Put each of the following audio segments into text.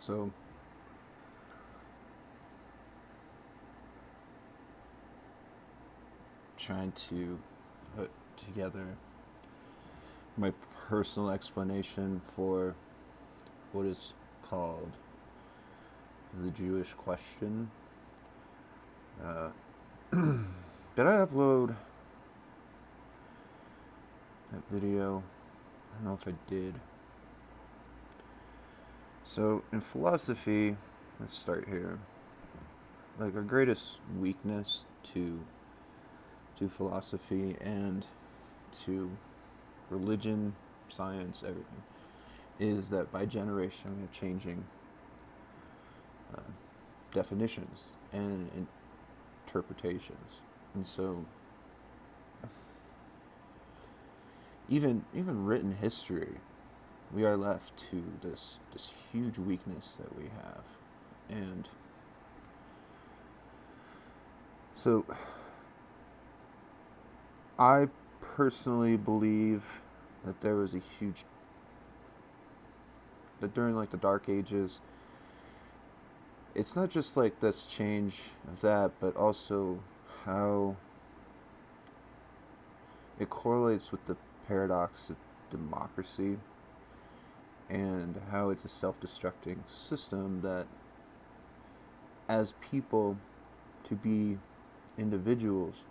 So, trying to put together my personal explanation for what is called the Jewish question. Uh, did I upload that video? I don't know if I did. So, in philosophy, let's start here. Like, our greatest weakness to philosophy and to religion, science, everything, is that by generation we're changing uh, definitions and interpretations. And so, even written history, we are left to this huge weakness that we have. And so, I personally believe that there was a huge that during like the Dark Ages, it's not just like this change of that, but also how it correlates with the paradox of democracy and how it's a self-destructing system that, as people, to be individuals,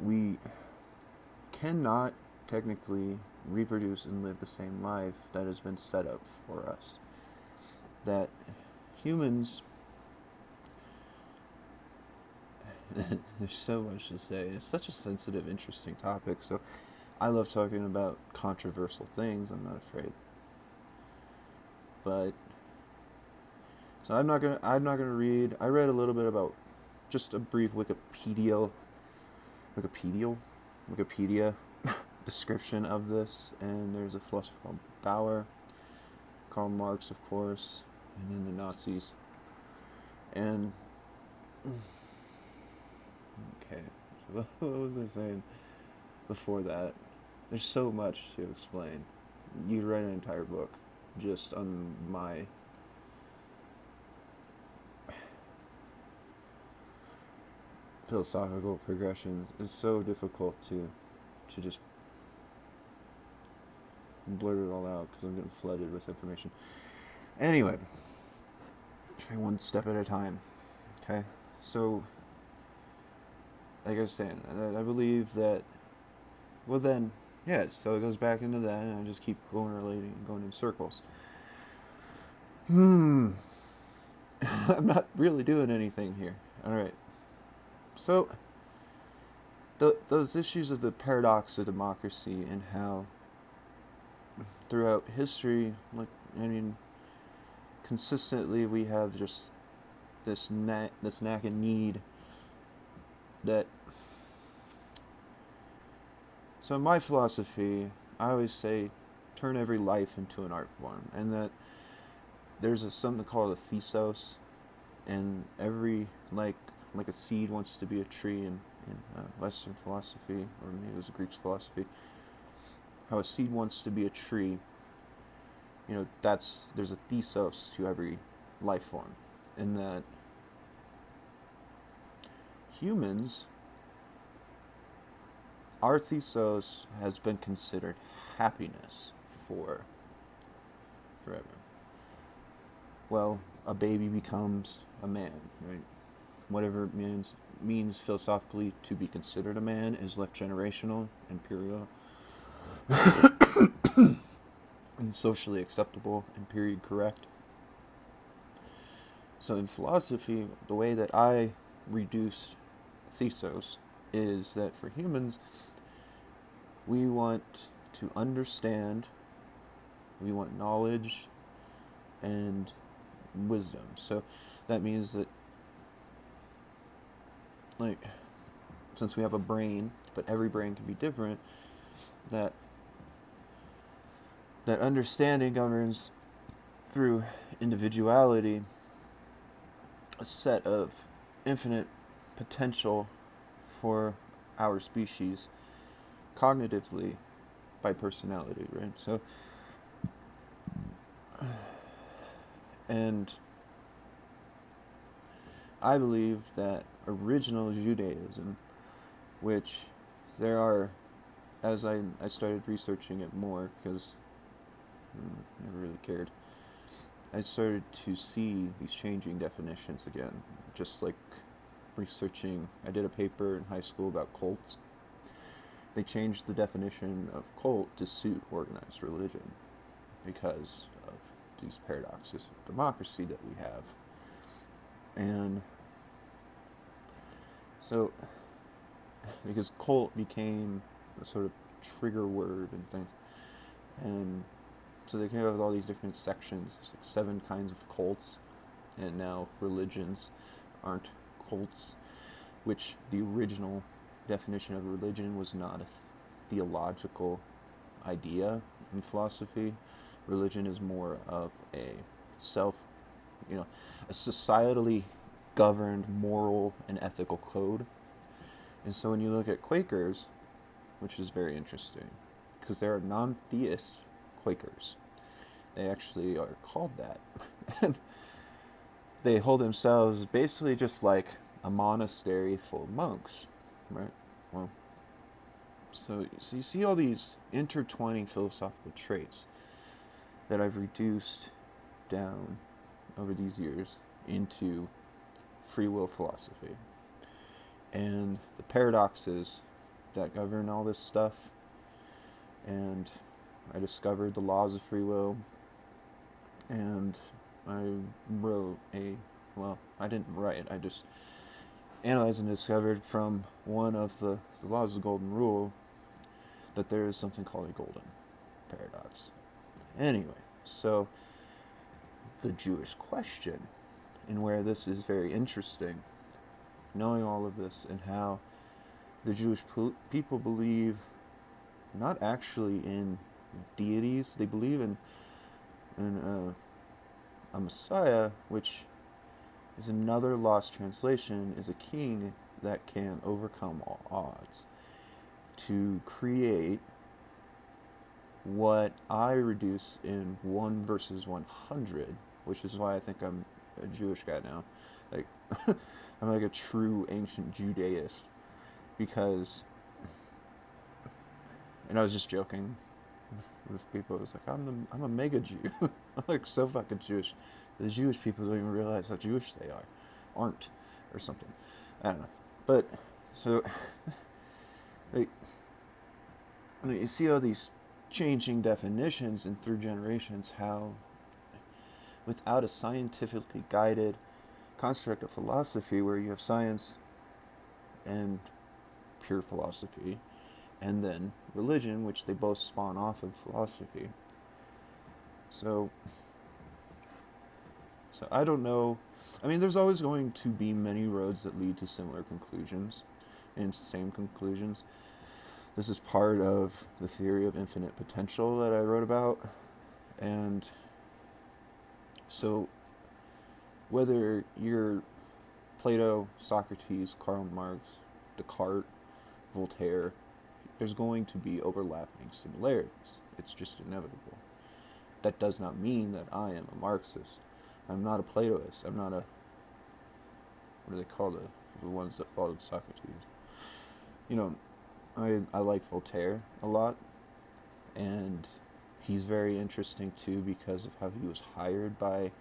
we cannot technically reproduce and live the same life that has been set up for us. That humans, there's so much to say. It's such a sensitive, interesting topic. So I love talking about controversial things. I'm not afraid. But so I'm not gonna read. I read a little bit about just a brief Wikipedia description of this, and there's a philosopher called Bauer, Karl Marx, of course, and then the Nazis. And okay, so what was I saying before that? There's so much to explain. You'd write an entire book just on my philosophical progressions. It's so difficult to just blurt it all out because I'm getting flooded with information. Anyway, try one step at a time. Okay, so like I was saying, I believe that. Well, then, yeah. So it goes back into that, and I just keep going in circles. I'm not really doing anything here. All right. So those issues of the paradox of democracy and how throughout history, like I mean, consistently we have just this knack and need that. So in my philosophy, I always say, turn every life into an art form, and that there's something called a thesos, and every like a seed wants to be a tree in Western philosophy, or maybe it was Greek philosophy. How a seed wants to be a tree, there's a thesos to every life form, in that humans, our thesos has been considered happiness for forever. Well, a baby becomes a man, right? Whatever it means philosophically to be considered a man is left generational, imperial, and socially acceptable and period correct. So in philosophy, the way that I reduce thesos is that for humans, we want to understand, we want knowledge and wisdom. So that means that, like, since we have a brain, but every brain can be different, that understanding governs through individuality a set of infinite potential for our species cognitively by personality, right? So And I believe that original Judaism, which there are, as I started researching it more, because I never really cared, I started to see these changing definitions again. Just like researching, I did a paper in high school about cults. They changed the definition of cult to suit organized religion because of these paradoxes of democracy that we have. And so, because cult became a sort of trigger word and thing, and so they came up with all these different sections. There's like 7 kinds of cults, and now religions aren't cults, which the original definition of religion was not a theological idea in philosophy. Religion is more of a self, a societally governed moral and ethical code. And so when you look at Quakers, which is very interesting, because there are non-theist Quakers. They actually are called that. And they hold themselves basically just like a monastery full of monks, right? Well, so you see all these intertwining philosophical traits that I've reduced down over these years into free will philosophy. And the paradoxes that govern all this stuff. And I discovered the laws of free will. And I wrote I didn't write, I just analyzed and discovered from one of the laws of the golden rule that there is something called a golden paradox. Anyway, so the Jewish question, and where this is very interesting, knowing all of this and how the Jewish people believe not actually in deities, they believe in a Messiah, which is another lost translation, is a king that can overcome all odds to create what I reduce in 1 versus 100, which is why I think I'm a Jewish guy now. Like, I'm like a true ancient Judaist, because, and I was just joking with people. I was like, I'm a mega Jew. I'm like so fucking Jewish. The Jewish people don't even realize how Jewish they aren't, or something. I don't know. But so, like, you see all these changing definitions and through generations, how without a scientifically guided construct of philosophy where you have science and pure philosophy, and then religion, which they both spawn off of philosophy. So I don't know. I mean, there's always going to be many roads that lead to similar conclusions and same conclusions. This is part of the theory of infinite potential that I wrote about. And so whether you're Plato, Socrates, Karl Marx, Descartes, Voltaire, there's going to be overlapping similarities. It's just inevitable. That does not mean that I am a Marxist. I'm not a Platoist. I'm not a, what do they call the ones that followed Socrates? I like Voltaire a lot, and he's very interesting too because of how he was hired by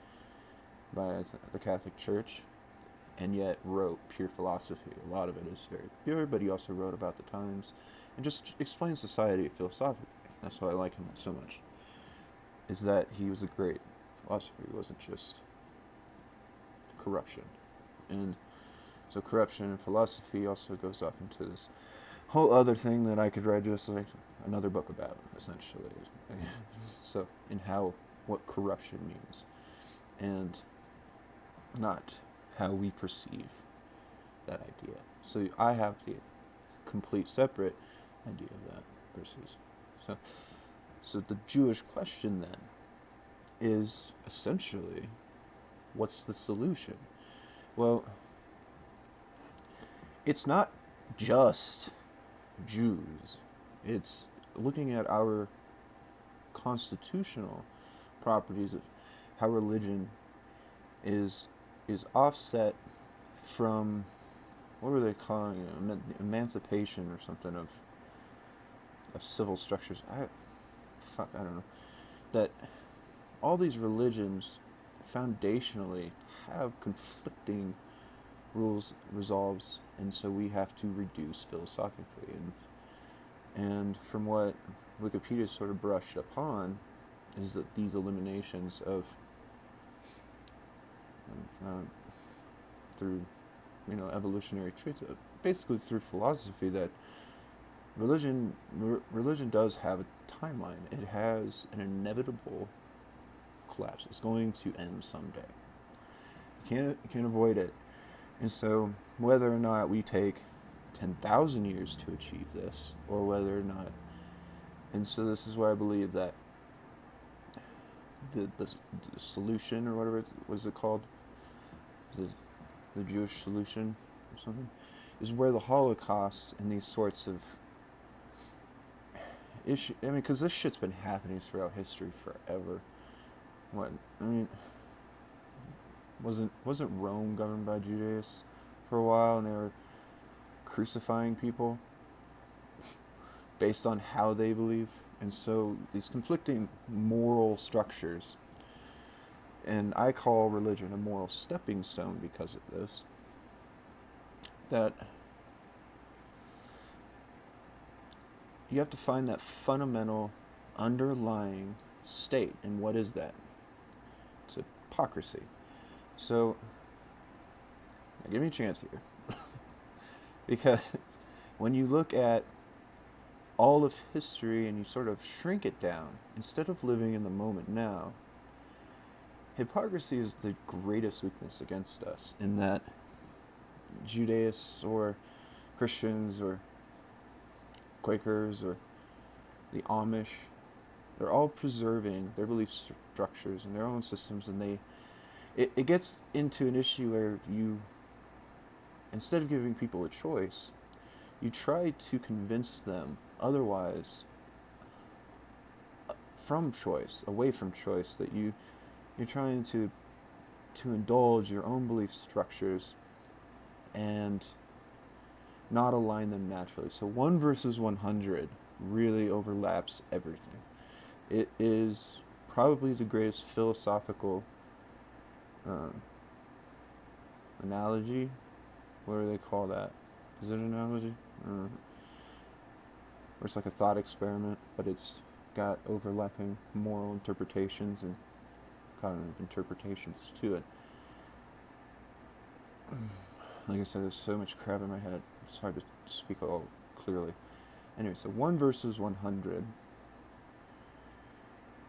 the Catholic Church, and yet wrote pure philosophy. A lot of it is very pure, but he also wrote about the times and just explains society philosophically. That's why I like him so much, is that he was a great philosopher. He wasn't just corruption. And so corruption and philosophy also goes off into this whole other thing that I could write just like another book about, essentially. So, in what corruption means, and not how we perceive that idea. So I have the complete separate idea of that versus. So the Jewish question then is essentially, what's the solution? Well, it's not just Jews. It's looking at our constitutional properties of how religion is offset from, what were they calling it, emancipation or something of civil structures. I don't know. That all these religions foundationally have conflicting rules resolves, and so we have to reduce philosophically. And from what Wikipedia sort of brushed upon is that these eliminations of through evolutionary traits, basically through philosophy, that religion does have a timeline. It has an inevitable collapse. It's going to end someday. You can't avoid it. And so whether or not we take 10,000 years to achieve this, or whether or not, and so this is why I believe that the solution, or whatever was it called, the Jewish solution or something, is where the Holocaust and these sorts of issue. I mean, because this shit's been happening throughout history forever. Wasn't Rome governed by Judaizers for a while, and they were crucifying people based on how they believe? And so these conflicting moral structures, and I call religion a moral stepping stone because of this, that you have to find that fundamental underlying state. And what is that? It's hypocrisy. So, now give me a chance here. Because when you look at all of history and you sort of shrink it down, instead of living in the moment now, hypocrisy is the greatest weakness against us, in that Judaists or Christians or Quakers or the Amish, they're all preserving their belief structures and their own systems, and it gets into an issue where you, instead of giving people a choice, you try to convince them otherwise, from choice, away from choice, that you're trying to indulge your own belief structures and not align them naturally. So 1 versus 100 really overlaps everything. It is probably the greatest philosophical analogy. What do they call that? Is it an analogy? Or it's like a thought experiment, but it's got overlapping moral interpretations and cognitive interpretations to it. Like I said, there's so much crap in my head, it's hard to speak all clearly. Anyway, so 1 versus 100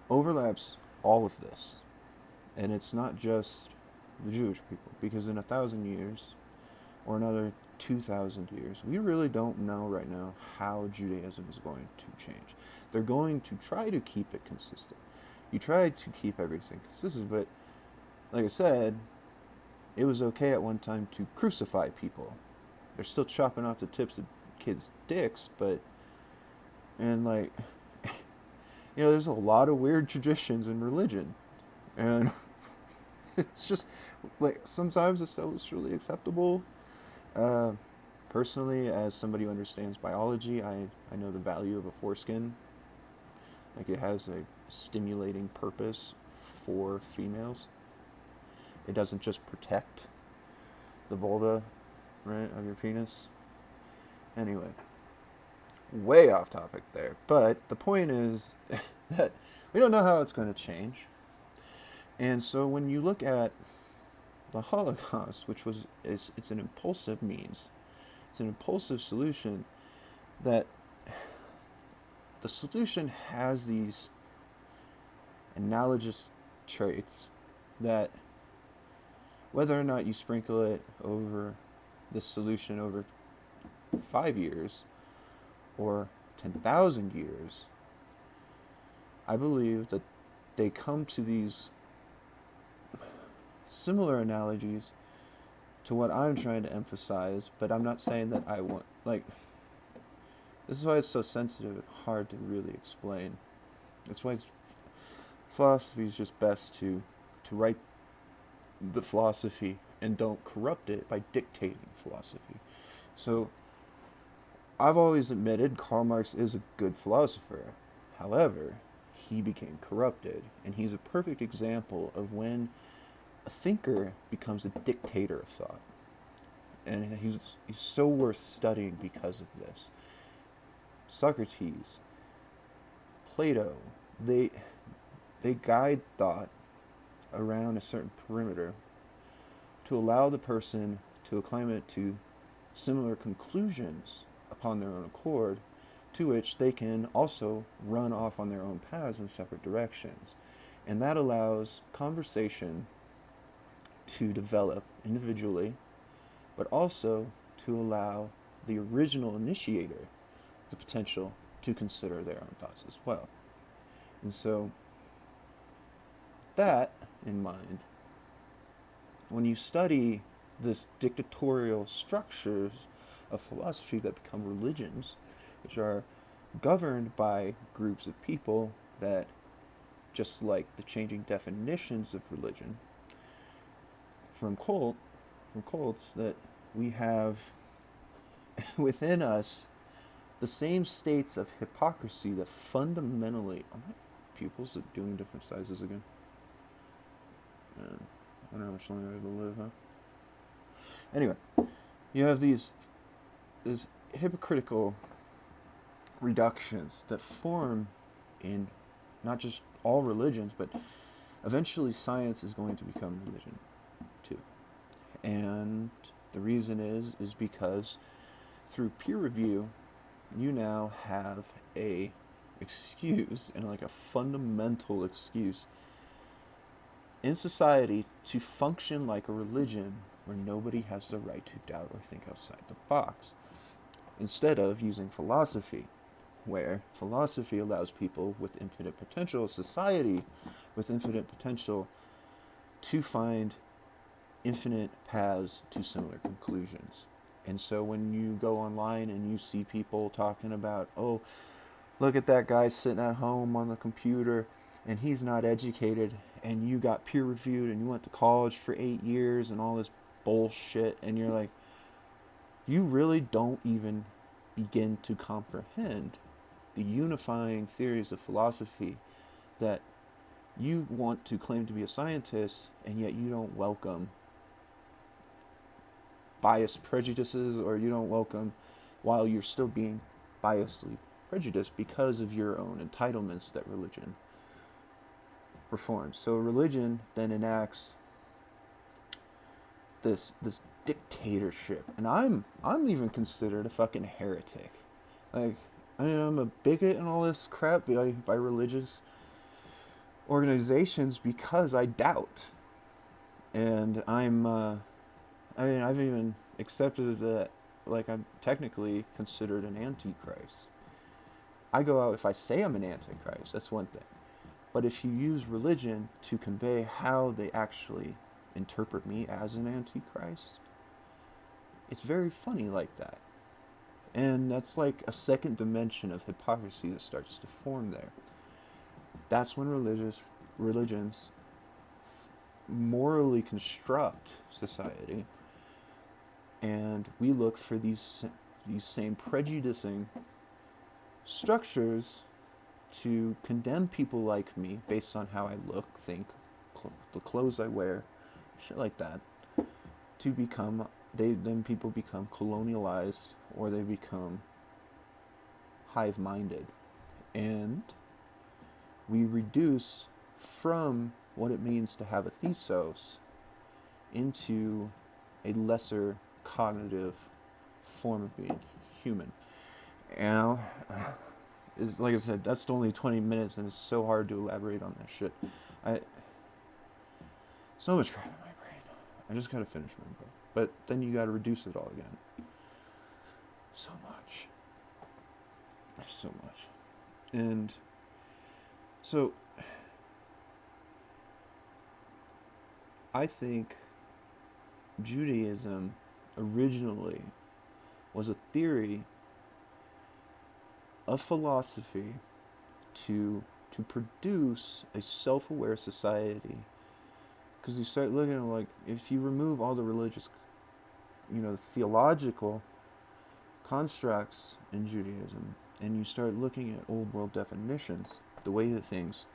overlaps all of this. And it's not just the Jewish people, because in 1,000 years, or another 2,000 years, we really don't know right now how Judaism is going to change. They're going to try to keep it consistent. You try to keep everything consistent, but like I said, it was okay at one time to crucify people. They're still chopping off the tips of kids' dicks, but, and like, there's a lot of weird traditions in religion, and it's just, like, sometimes it's socially acceptable. Personally, as somebody who understands biology, I know the value of a foreskin. Like, it has a stimulating purpose for females. It doesn't just protect the vulva, right, of your penis. Anyway, way off topic there. But the point is that we don't know how it's going to change. And so when you look at the Holocaust, which it's an impulsive means, it's an impulsive solution, that the solution has these analogous traits that, whether or not you sprinkle it over this solution over 5 years or 10,000 years, I believe that they come to these similar analogies to what I'm trying to emphasize, but I'm not saying that I want, like, this is why it's so sensitive and hard to really explain. That's why philosophy is just best to write the philosophy and don't corrupt it by dictating philosophy. So I've always admitted Karl Marx is a good philosopher. However, he became corrupted, and he's a perfect example of when a thinker becomes a dictator of thought. And he's so worth studying because of this. Socrates, Plato, they they guide thought around a certain perimeter to allow the person to acclimate it to similar conclusions upon their own accord, to which they can also run off on their own paths in separate directions. And that allows conversation to develop individually, but also to allow the original initiator the potential to consider their own thoughts as well. And so, that in mind, when you study this dictatorial structures of philosophy that become religions, which are governed by groups of people that, just like the changing definitions of religion, from cults, that we have within us the same states of hypocrisy that fundamentally. Are my pupils doing different sizes again? I wonder how much longer I will live, huh? Anyway, you have these hypocritical reductions that form in not just all religions, but eventually science is going to become religion too. And the reason is because through peer review, you now have a excuse, and like a fundamental excuse in society to function like a religion where nobody has the right to doubt or think outside the box, instead of using philosophy, where philosophy allows people with infinite potential, society with infinite potential, to find infinite paths to similar conclusions. And so when you go online and you see people talking about, oh, look at that guy sitting at home on the computer and he's not educated, and you got peer reviewed and you went to college for 8 years and all this bullshit, and you're like, you really don't even begin to comprehend the unifying theories of philosophy that you want to claim to be a scientist, and yet you don't welcome biased prejudices, or you don't welcome while you're still being biasedly prejudiced because of your own entitlements that religion performs. So religion then enacts this dictatorship, and I'm even considered a fucking heretic. Like, I mean, I'm a bigot and all this crap by religious organizations because I doubt, and I've even accepted that, like, I'm technically considered an antichrist. I go out, if I say I'm an antichrist, that's one thing. But if you use religion to convey how they actually interpret me as an antichrist, it's very funny like that. And that's like a second dimension of hypocrisy that starts to form there. That's when religions morally construct society, and we look for these same prejudicing structures to condemn people like me based on how I look, think, the clothes I wear, shit like that, to become, then people become colonialized, or they become hive-minded, and we reduce from what it means to have a thesos into a lesser cognitive form of being human. And is, like I said, that's only 20 minutes, and it's so hard to elaborate on that shit. So much crap in my brain. I just gotta finish my book, but then you gotta reduce it all again. So much, and so I think Judaism originally was a theory of philosophy to produce a self-aware society Because you start looking at, like, if you remove all the religious, theological constructs in Judaism, and you start looking at old world definitions, the way that things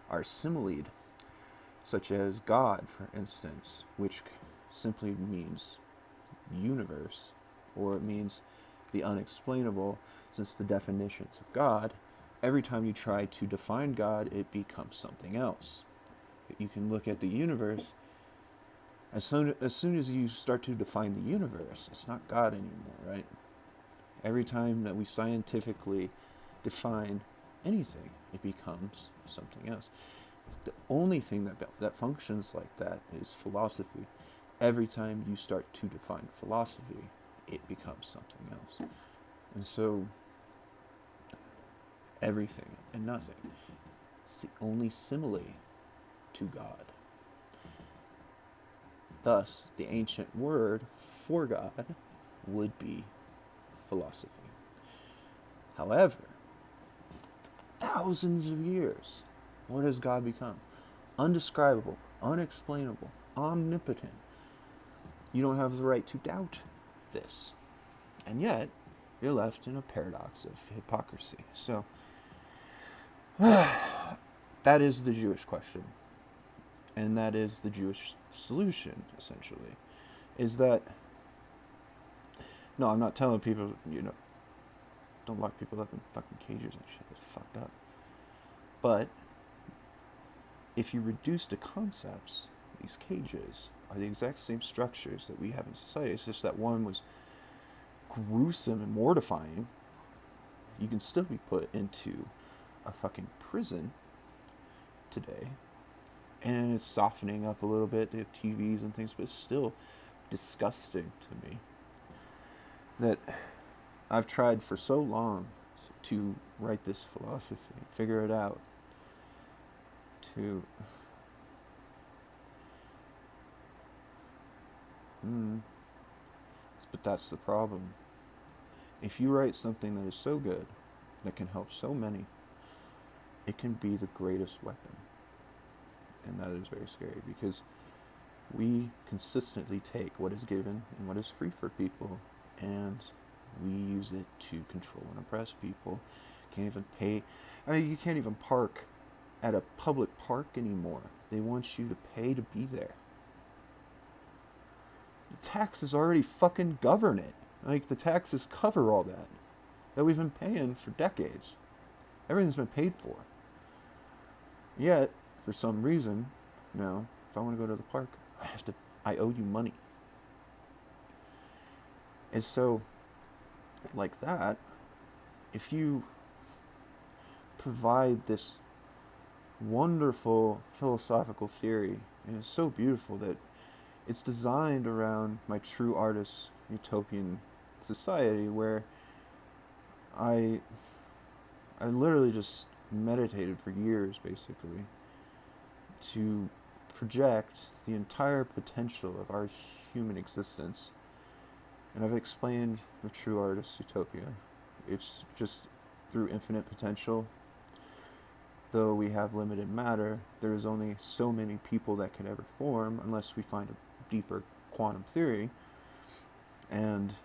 are similed, such as God, for instance, which simply means universe, or it means the unexplainable, since the definitions of God, every time you try to define God, it becomes something else. You can look at the universe, as soon as you start to define the universe, it's not God anymore, right? Every time that we scientifically define anything, it becomes something else. The only thing that functions like that is philosophy. Every time you start to define philosophy, it becomes something else. And so, everything and nothing. It's the only simile to God. Thus, the ancient word for God would be philosophy. However, thousands of years, what has God become? Undescribable, unexplainable, omnipotent. You don't have the right to doubt this. And yet, you're left in a paradox of hypocrisy. So, that is the Jewish question. And that is the Jewish solution, essentially. Is that, no, I'm not telling people, don't lock people up in fucking cages and shit. It's fucked up. But, if you reduce the concepts, these cages are the exact same structures that we have in society. It's just that one was gruesome and mortifying. You can still be put into a fucking prison today, and it's softening up a little bit. They have TVs and things, but it's still disgusting to me that I've tried for so long to write this philosophy, figure it out, but that's the problem. If you write something that is so good, that can help so many, it can be the greatest weapon. And that is very scary, because we consistently take what is given and what is free for people, and we use it to control and oppress people. Can't even pay. You can't even park at a public park anymore. They want you to pay to be there. The taxes already fucking govern it. Like, the taxes cover all that we've been paying for decades. Everything's been paid for. Yet, for some reason, now, if I want to go to the park, I owe you money. And so, like that, if you provide this wonderful philosophical theory, and it's so beautiful that it's designed around my true artist utopian society, where I literally just meditated for years, basically, to project the entire potential of our human existence. And I've explained the true artist utopia. It's just through infinite potential. Though we have limited matter, there is only so many people that can ever form unless we find a deeper quantum theory, and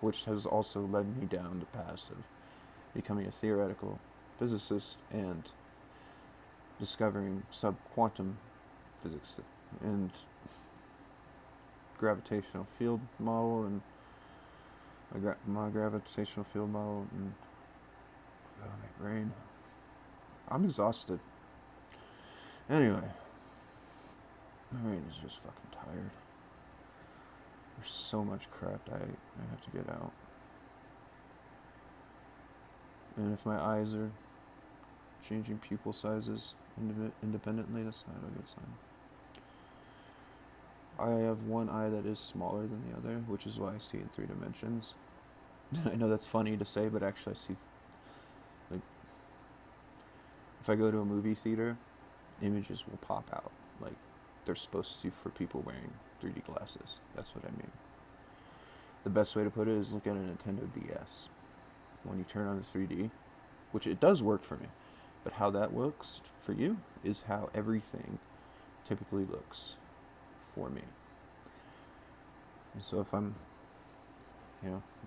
which has also led me down the path of becoming a theoretical physicist and discovering subquantum physics and gravitational field model, and my gravitational field model, and my brain. I'm exhausted. Anyway, my brain is just fucking tired. There's so much crap I have to get out. And if my eyes are changing pupil sizes independently, that's not a good sign. I have one eye that is smaller than the other, which is why I see in 3 dimensions. I know that's funny to say, but actually I see, like, if I go to a movie theater, images will pop out, like they're supposed to for people wearing 3D glasses. That's what I mean. The best way to put it is look at a Nintendo DS. When you turn on the 3D, which it does work for me, but how that works for you is how everything typically looks for me. And so if I'm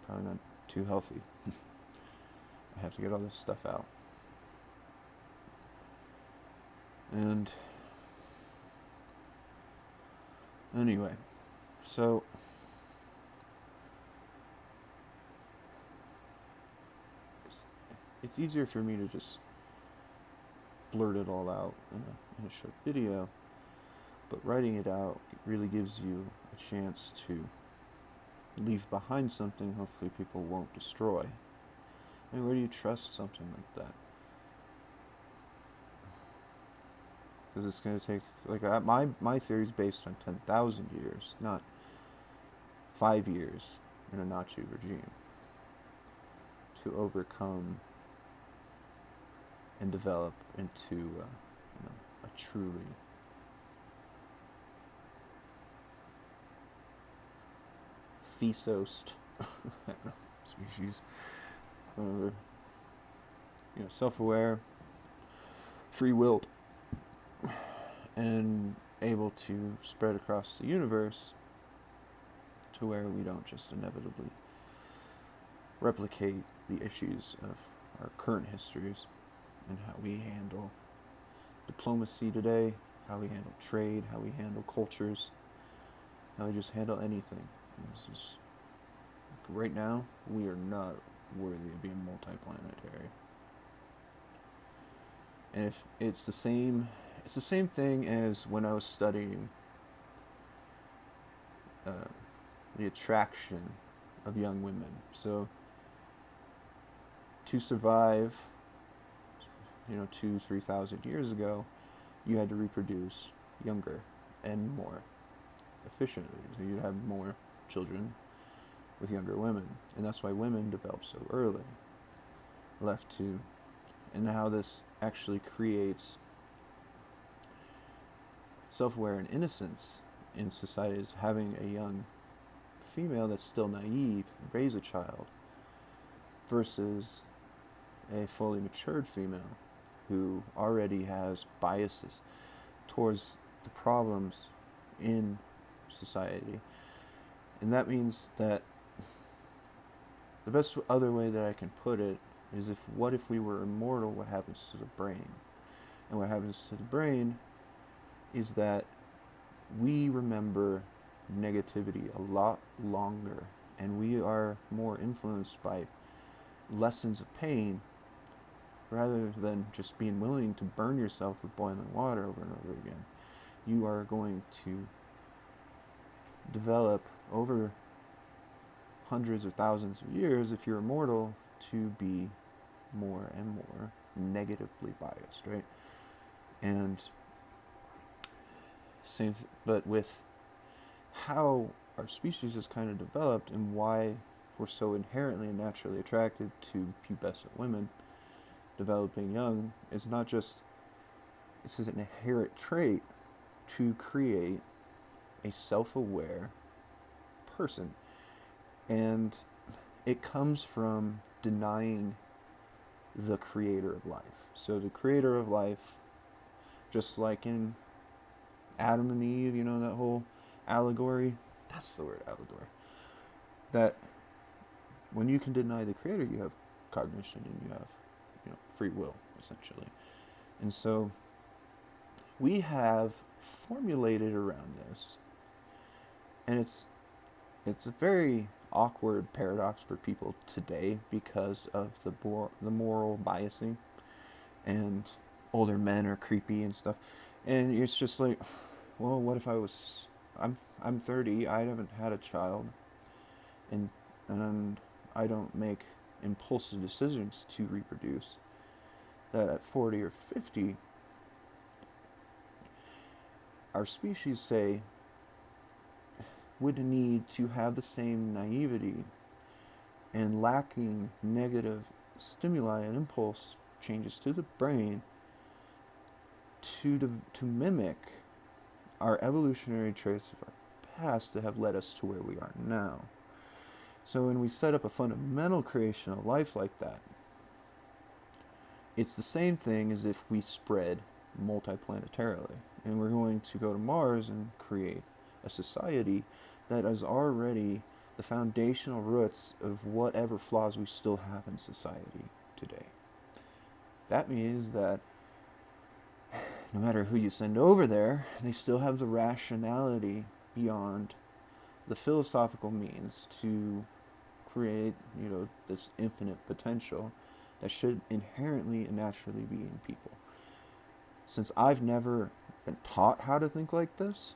probably not too healthy, I have to get all this stuff out. And anyway, so it's easier for me to just blurt it all out in a short video, but writing it out really gives you a chance to leave behind something hopefully people won't destroy. I mean, where do you trust something like that? Because it's going to take, like, my theory is based on 10,000 years, not 5 years in a Nazi regime, to overcome and develop into a truly thesost species, self-aware, free-willed, and able to spread across the universe to where we don't just inevitably replicate the issues of our current histories and how we handle diplomacy today, how we handle trade, how we handle cultures, how we just handle anything. It's just, right now, we are not worthy of being multiplanetary. And if it's the same thing as when I was studying the attraction of young women. So to survive, 2,000-3,000 years ago, you had to reproduce younger and more efficiently. So you'd have more children with younger women, and that's why women develop so early. And how this actually creates self-aware and innocence in society is having a young female that's still naive raise a child versus a fully matured female who already has biases towards the problems in society. And that means that the best other way that I can put it is, what if we were immortal, what happens to the brain? And what happens to the brain is that we remember negativity a lot longer, and we are more influenced by lessons of pain rather than just being willing to burn yourself with boiling water over and over again. You are going to develop over hundreds of thousands of years, if you're immortal, to be more and more negatively biased, right? And but with how our species is kind of developed and why we're so inherently and naturally attracted to pubescent women developing young, it's not just, this is an inherent trait to create a self-aware person. And it comes from denying the creator of life. So the creator of life, just like in Adam and Eve, that whole allegory, that's the word, allegory, that when you can deny the creator, you have cognition and you have free will, essentially. And so we have formulated around this, and it's a very awkward paradox for people today because of the moral biasing, and older men are creepy and stuff. And it's just like, well, what if I'm 30, I haven't had a child, and I don't make impulsive decisions to reproduce, that at 40 or 50, our species, say, would need to have the same naivety and lacking negative stimuli and impulse changes to the brain to mimic our evolutionary traits of our past that have led us to where we are now. So when we set up a fundamental creation of life like that, it's the same thing as if we spread multiplanetarily. And we're going to go to Mars and create a society that is already the foundational roots of whatever flaws we still have in society today. That means that no matter who you send over there, they still have the rationality beyond the philosophical means to create, this infinite potential that should inherently and naturally be in people. Since I've never been taught how to think like this,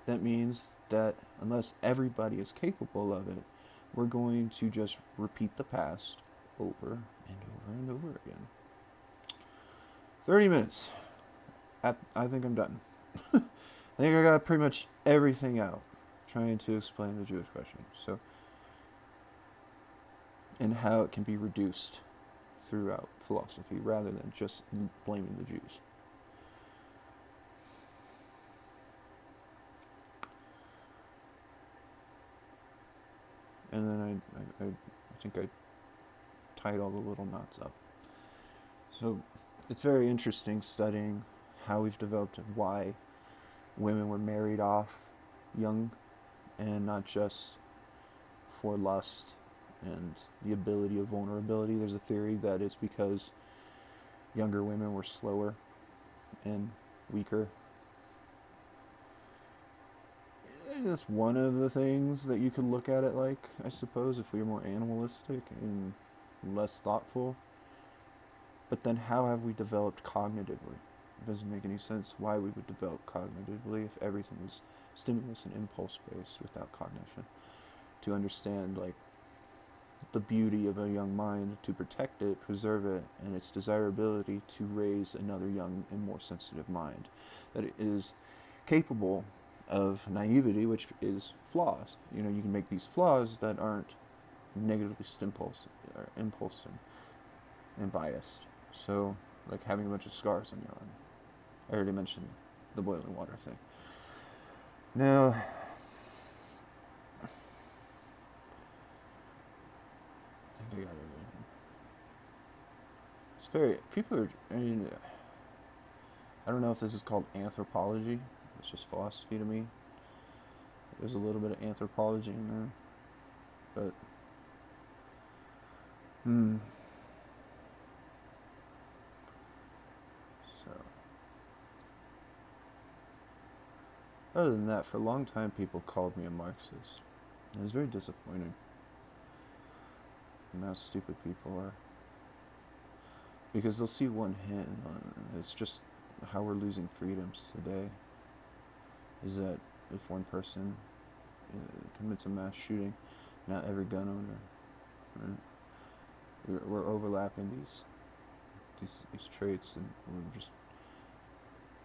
that means that unless everybody is capable of it, we're going to just repeat the past over and over and over again. 30 minutes. I think I'm done. I think I got pretty much everything out trying to explain the Jewish question. So, and how it can be reduced throughout philosophy rather than just blaming the Jews. And then I think I tied all the little knots up. So it's very interesting studying how we've developed and why women were married off young and not just for lust and the ability of vulnerability. There's a theory that it's because younger women were slower and weaker. And that's one of the things that you could look at it like, I suppose, if we were more animalistic and less thoughtful. But then how have we developed cognitively? It doesn't make any sense why we would develop cognitively if everything was stimulus and impulse based without cognition. To understand the beauty of a young mind, to protect it, preserve it, and its desirability to raise another young and more sensitive mind. That it is capable of naivety, which is flaws. You can make these flaws that aren't negatively impulsive and biased. So, like having a bunch of scars on your arm. I already mentioned the boiling water thing. Now, it's very, people are, I don't know if this is called anthropology. It's just philosophy to me. There's a little bit of anthropology in there. But, so, other than that, for a long time people called me a Marxist. It was very disappointing. And how stupid people are. Because they'll see one hint, it's just how we're losing freedoms today. Is that if one person commits a mass shooting, not every gun owner, right? We're overlapping these traits, and we're just,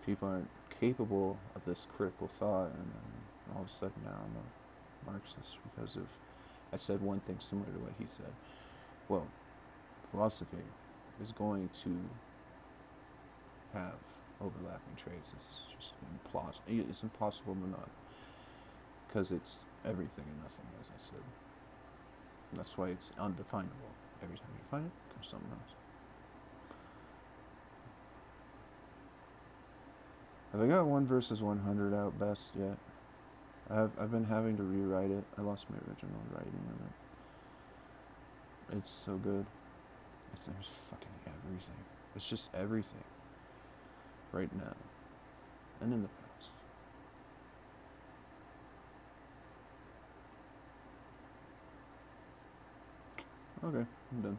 people aren't capable of this critical thought, and then all of a sudden now I'm a Marxist because of I said one thing similar to what he said. Well, philosophy is going to have overlapping traits. It's just implausible. It's impossible to not, because it's everything and nothing, as I said. And that's why it's undefinable. Every time you find it, it comes something else. Have I got 1 versus 100 out best yet? I've been having to rewrite it. I lost my original writing of it. It's so good. There's fucking everything. It's just everything. Right now. And in the past. Okay, I'm done.